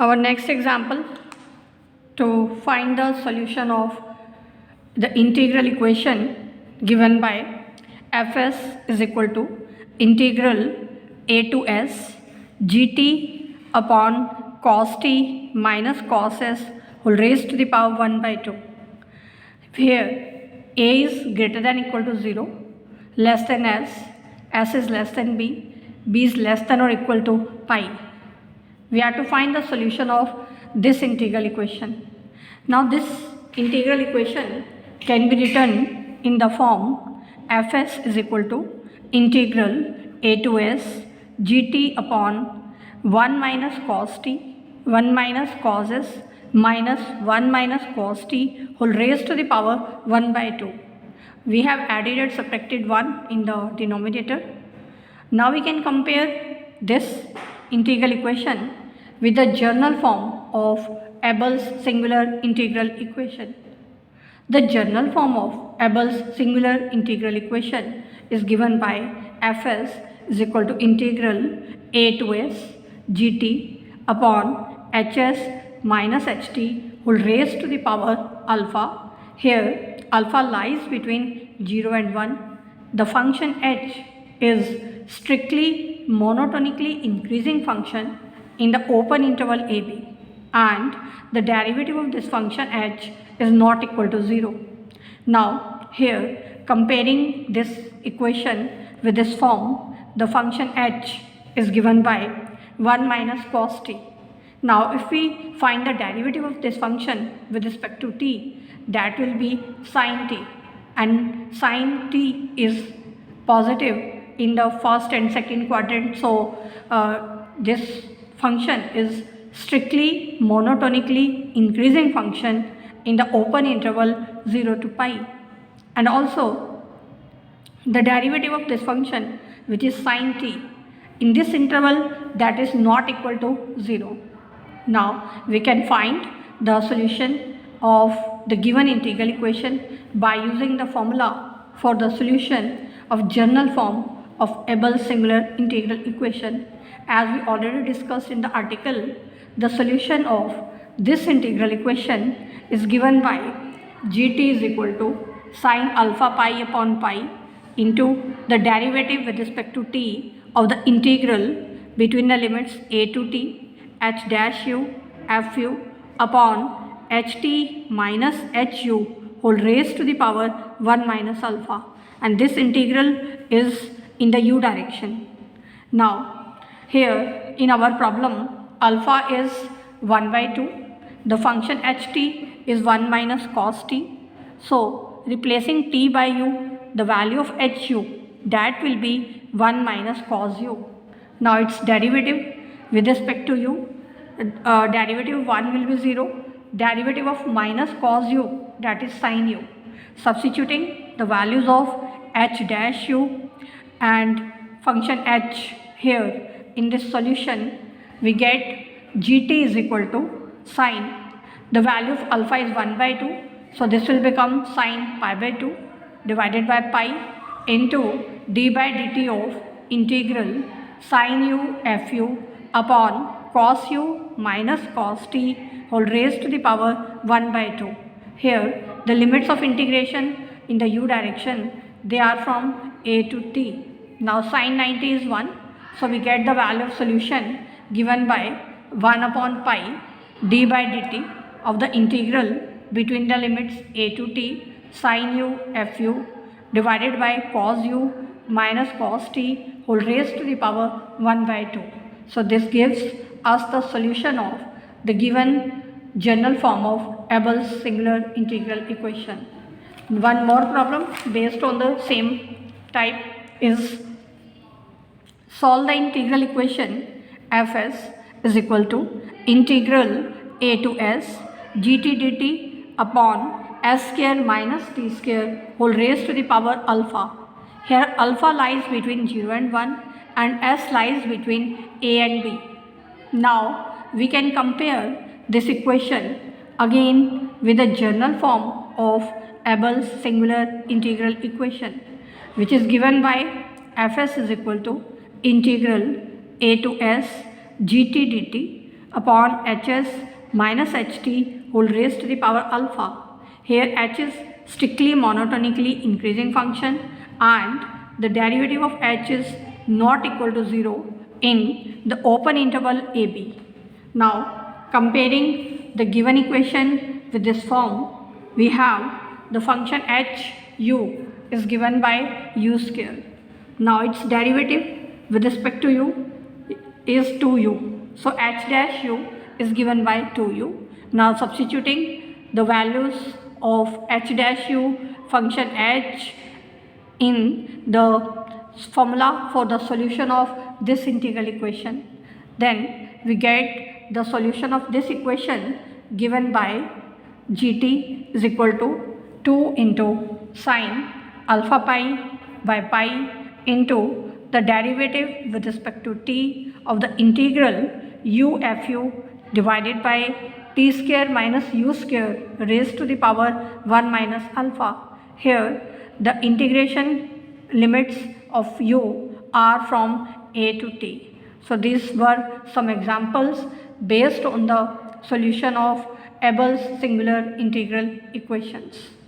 Our next example, to find the solution of the integral equation given by fs is equal to integral a to s gt upon cos t minus cos s whole raised to the power 1 by 2. Here a is greater than equal to 0, less than s is less than b is less than or equal to pi. We have to find the solution of this integral equation. Now this integral equation can be written in the form fs is equal to integral a to s gt upon 1 minus cos t 1 minus cos s minus 1 minus cos t whole raised to the power 1 by 2. We have added and subtracted 1 in the denominator. Now we can compare this integral equation with the general form of Abel's singular integral equation. The general form of Abel's singular integral equation is given by fs is equal to integral a to s gt upon hs minus ht whole raised to the power alpha. Here alpha lies between 0 and 1. The function h is strictly monotonically increasing function in the open interval ab, and the derivative of this function h is not equal to 0. Now here, comparing this equation with this form, the function h is given by 1 minus cos t. Now if we find the derivative of this function with respect to t, that will be sin t, and sin t is positive in the first and second quadrant. So this function is strictly monotonically increasing function in the open interval 0 to pi, and also the derivative of this function, which is sin t, in this interval that is not equal to 0. Now we can find the solution of the given integral equation by using the formula for the solution of general form of Abel's singular integral equation. As we already discussed in the article, the solution of this integral equation is given by gt is equal to sin alpha pi upon pi into the derivative with respect to t of the integral between the limits a to t h dash u f u upon ht minus hu whole raised to the power 1 minus alpha, and this integral is in the u direction. Now here in our problem, alpha is 1 by 2, the function ht is 1 minus cos t. So replacing t by u, the value of hu, that will be 1 minus cos u. Now its derivative with respect to u, derivative of 1 will be 0, derivative of minus cos u, that is sin u. Substituting the values of h dash u and function h here in this solution, we get gt is equal to sin, the value of alpha is 1 by 2, so this will become sin pi by 2 divided by pi into d by dt of integral sin u fu upon cos u minus cos t whole raised to the power 1 by 2. Here the limits of integration in the u direction, they are from a to t. Now sin 90 is 1, so we get the value of solution given by 1 upon pi d by dt of the integral between the limits a to t sin u fu divided by cos u minus cos t whole raised to the power 1 by 2. So this gives us the solution of the given general form of Abel's singular integral equation. One more problem based on the same type is solve the integral equation fs is equal to integral a to s gt dt upon s square minus t square whole raised to the power alpha. Here alpha lies between 0 and 1 and s lies between a and b. Now we can compare this equation again with the general form of Abel's singular integral equation, which is given by fs is equal to integral a to s gt dt upon hs minus ht whole raised to the power alpha. Here h is strictly monotonically increasing function and the derivative of h is not equal to 0 in the open interval ab. Now comparing the given equation with this form, we have the function h u is given by u square. Now its derivative with respect to u is 2u. So h dash u is given by 2u. Now substituting the values of h dash u function h in the formula for the solution of this integral equation, then we get the solution of this equation given by gt is equal to 2 into sine alpha pi by pi into the derivative with respect to t of the integral u fu divided by t square minus u square raised to the power 1 minus alpha. Here the integration limits of u are from a to t. So these were some examples based on the solution of Abel's singular integral equations.